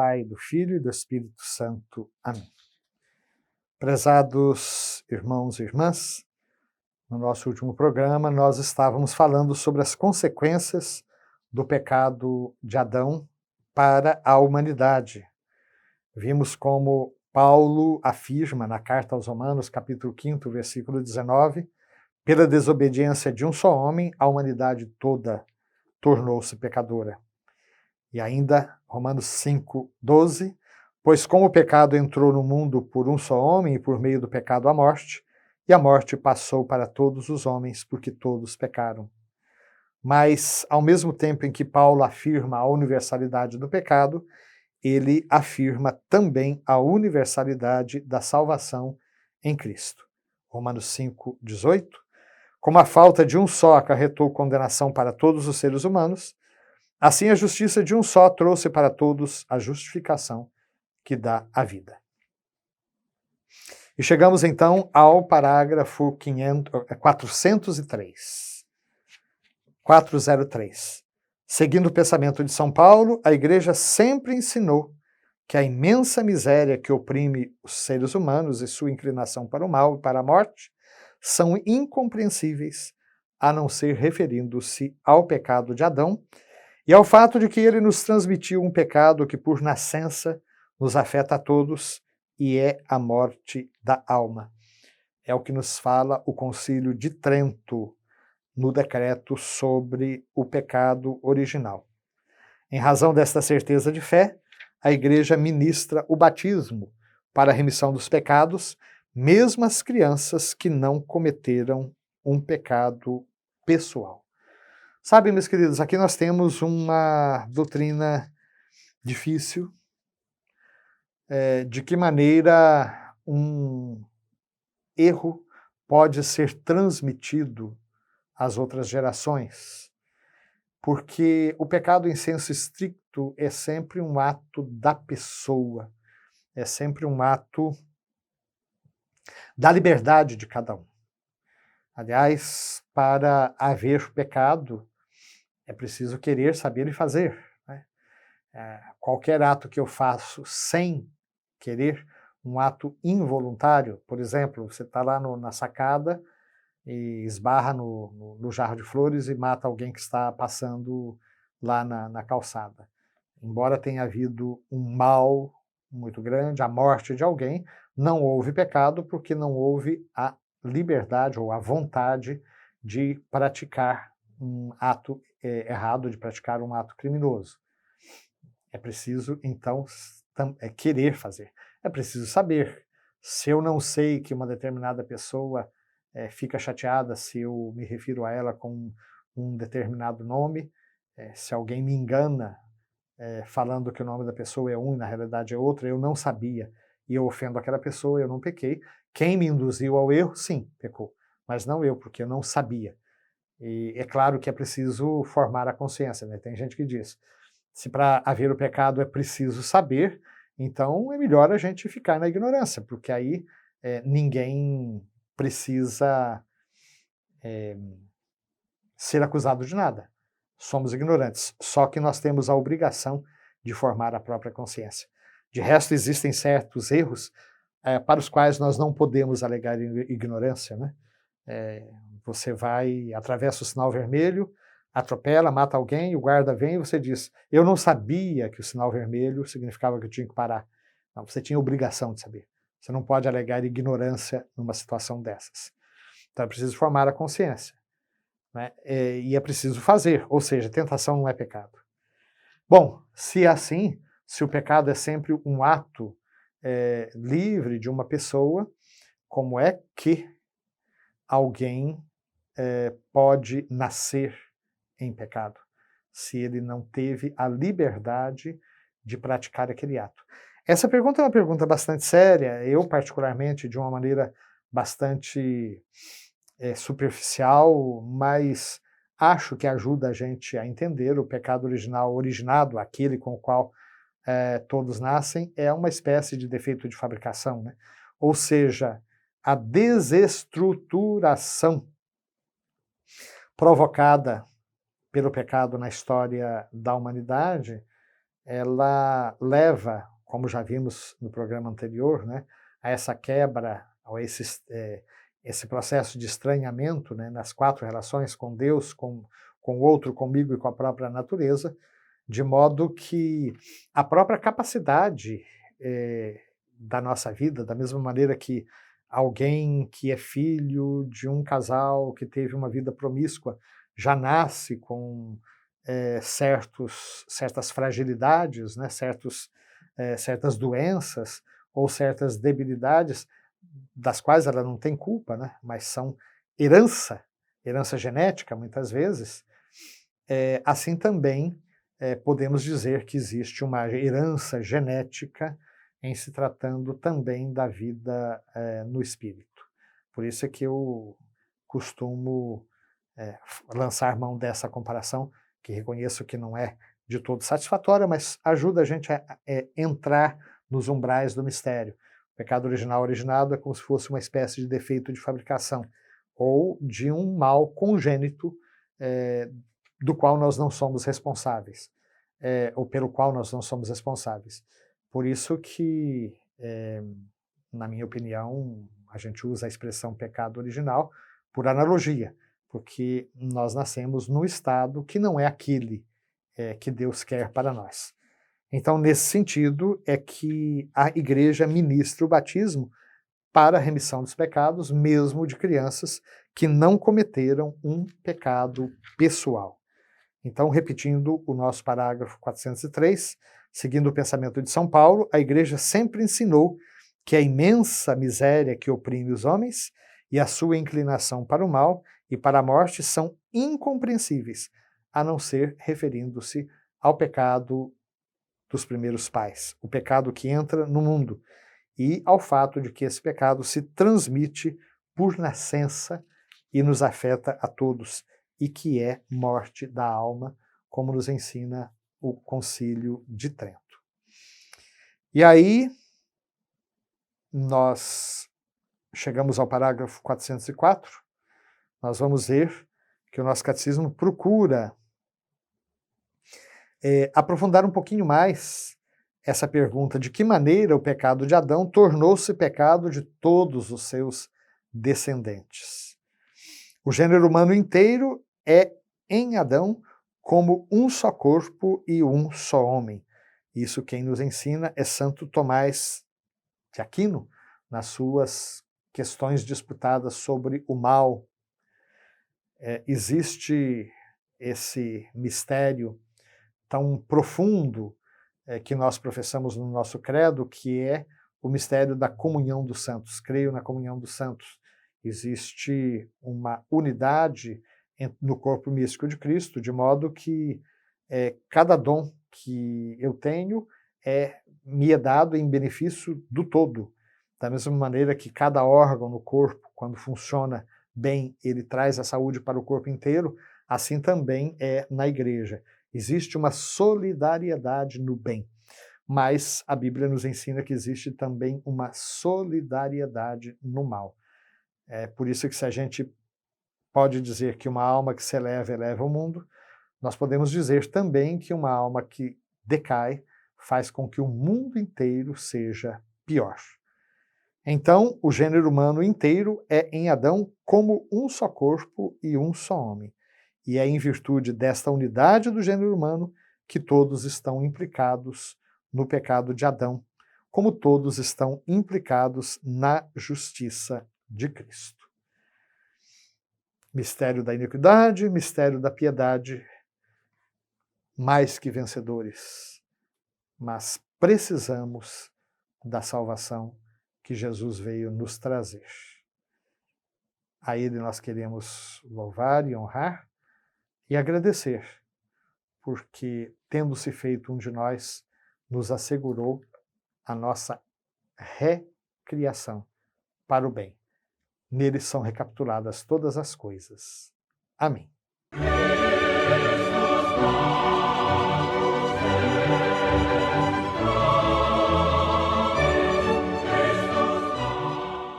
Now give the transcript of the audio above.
Pai, do Filho e do Espírito Santo. Amém. Prezados irmãos e irmãs, no nosso último programa nós estávamos falando sobre as consequências do pecado de Adão para a humanidade. Vimos como Paulo afirma na carta aos Romanos, capítulo 5, versículo 19, pela desobediência de um só homem, a humanidade toda tornou-se pecadora. E ainda, Romanos 5, 12, pois como o pecado entrou no mundo por um só homem e por meio do pecado a morte, e a morte passou para todos os homens porque todos pecaram. Mas, ao mesmo tempo em que Paulo afirma a universalidade do pecado, ele afirma também a universalidade da salvação em Cristo. Romanos 5, 18, como a falta de um só acarretou condenação para todos os seres humanos, assim a justiça de um só trouxe para todos a justificação que dá a vida. E chegamos então ao parágrafo 403. 403. Seguindo o pensamento de São Paulo, a Igreja sempre ensinou que a imensa miséria que oprime os seres humanos e sua inclinação para o mal e para a morte são incompreensíveis, a não ser referindo-se ao pecado de Adão e ao fato de que ele nos transmitiu um pecado que por nascença nos afeta a todos e é a morte da alma. É o que nos fala o Concílio de Trento no decreto sobre o pecado original. Em razão desta certeza de fé, a Igreja ministra o batismo para a remissão dos pecados, mesmo as crianças que não cometeram um pecado pessoal. Sabe, meus queridos, aqui nós temos uma doutrina difícil. De que maneira um erro pode ser transmitido às outras gerações? Porque o pecado em senso estricto é sempre um ato da pessoa, é sempre um ato da liberdade de cada um. Aliás, para haver pecado, é preciso querer, saber e fazer. Né? Qualquer ato que eu faço sem querer, um ato involuntário, por exemplo, você está lá na sacada e esbarra no jarro de flores e mata alguém que está passando lá na calçada. Embora tenha havido um mal muito grande, a morte de alguém, não houve pecado porque não houve a liberdade ou a vontade de praticar um ato errado, de praticar um ato criminoso. É preciso, então, querer fazer. É preciso saber. Se eu não sei que uma determinada pessoa fica chateada se eu me refiro a ela com um determinado nome, se alguém me engana falando que o nome da pessoa é um e na realidade é outro, eu não sabia e eu ofendo aquela pessoa, eu não pequei. Quem me induziu ao erro, sim, pecou. Mas não eu, porque eu não sabia. E é claro que é preciso formar a consciência. Né? Tem gente que diz, se para haver o pecado é preciso saber, então é melhor a gente ficar na ignorância, porque aí ninguém precisa ser acusado de nada. Somos ignorantes, só que nós temos a obrigação de formar a própria consciência. De resto, existem certos erros para os quais nós não podemos alegar ignorância. Né? Você vai, atravessa o sinal vermelho, atropela, mata alguém, o guarda vem e você diz, eu não sabia que o sinal vermelho significava que eu tinha que parar. Não, você tinha obrigação de saber. Você não pode alegar ignorância numa situação dessas. Então é preciso formar a consciência. Né? E é preciso fazer, ou seja, tentação não é pecado. Bom, se é assim, se o pecado é sempre um ato livre de uma pessoa, como é que alguém pode nascer em pecado, se ele não teve a liberdade de praticar aquele ato? Essa pergunta é uma pergunta bastante séria, eu particularmente de uma maneira bastante superficial, mas acho que ajuda a gente a entender o pecado originado, aquele com o qual todos nascem, é uma espécie de defeito de fabricação, né? Ou seja, a desestruturação provocada pelo pecado na história da humanidade ela leva, como já vimos no programa anterior, né, a essa quebra, a esse processo de estranhamento, né, nas 4 relações com Deus, com o outro, comigo e com a própria natureza, de modo que a própria capacidade da nossa vida, da mesma maneira que alguém que é filho de um casal que teve uma vida promíscua já nasce com certas fragilidades, né, certas doenças ou certas debilidades das quais ela não tem culpa, né, mas são herança genética muitas vezes, assim também podemos dizer que existe uma herança genética em se tratando também da vida no espírito. Por isso é que eu costumo lançar mão dessa comparação, que reconheço que não é de todo satisfatória, mas ajuda a gente a entrar nos umbrais do mistério. O pecado original originado é como se fosse uma espécie de defeito de fabricação, ou de um mal congênito do qual nós não somos responsáveis, ou pelo qual nós não somos responsáveis. Por isso que, na minha opinião, a gente usa a expressão pecado original por analogia, porque nós nascemos num estado que não é aquele que Deus quer para nós. Então, nesse sentido, é que a igreja ministra o batismo para a remissão dos pecados, mesmo de crianças que não cometeram um pecado pessoal. Então, repetindo o nosso parágrafo 403, seguindo o pensamento de São Paulo, a igreja sempre ensinou que a imensa miséria que oprime os homens e a sua inclinação para o mal e para a morte são incompreensíveis, a não ser referindo-se ao pecado dos primeiros pais, o pecado que entra no mundo, e ao fato de que esse pecado se transmite por nascença e nos afeta a todos, e que é morte da alma, como nos ensina o Concílio de Trento. E aí, nós chegamos ao parágrafo 404, nós vamos ver que o nosso catecismo procura aprofundar um pouquinho mais essa pergunta de que maneira o pecado de Adão tornou-se pecado de todos os seus descendentes. O gênero humano inteiro é, em Adão, como um só corpo e um só homem. Isso quem nos ensina é Santo Tomás de Aquino, nas suas questões disputadas sobre o mal. Existe esse mistério tão profundo que nós professamos no nosso credo, que é o mistério da comunhão dos santos. Creio na comunhão dos santos. Existe uma unidade no corpo místico de Cristo, de modo que cada dom que eu tenho me é dado em benefício do todo. Da mesma maneira que cada órgão no corpo, quando funciona bem, ele traz a saúde para o corpo inteiro, assim também é na igreja. Existe uma solidariedade no bem, mas a Bíblia nos ensina que existe também uma solidariedade no mal. É por isso que se a gente pode dizer que uma alma que se eleva, eleva o mundo, nós podemos dizer também que uma alma que decai faz com que o mundo inteiro seja pior. Então, o gênero humano inteiro é em Adão como um só corpo e um só homem. E é em virtude desta unidade do gênero humano que todos estão implicados no pecado de Adão, como todos estão implicados na justiça de Cristo. Mistério da iniquidade, mistério da piedade, mais que vencedores, mas precisamos da salvação que Jesus veio nos trazer. A Ele nós queremos louvar e honrar e agradecer, porque, tendo-se feito um de nós, nos assegurou a nossa recriação para o bem. Nele são recapituladas todas as coisas. Amém.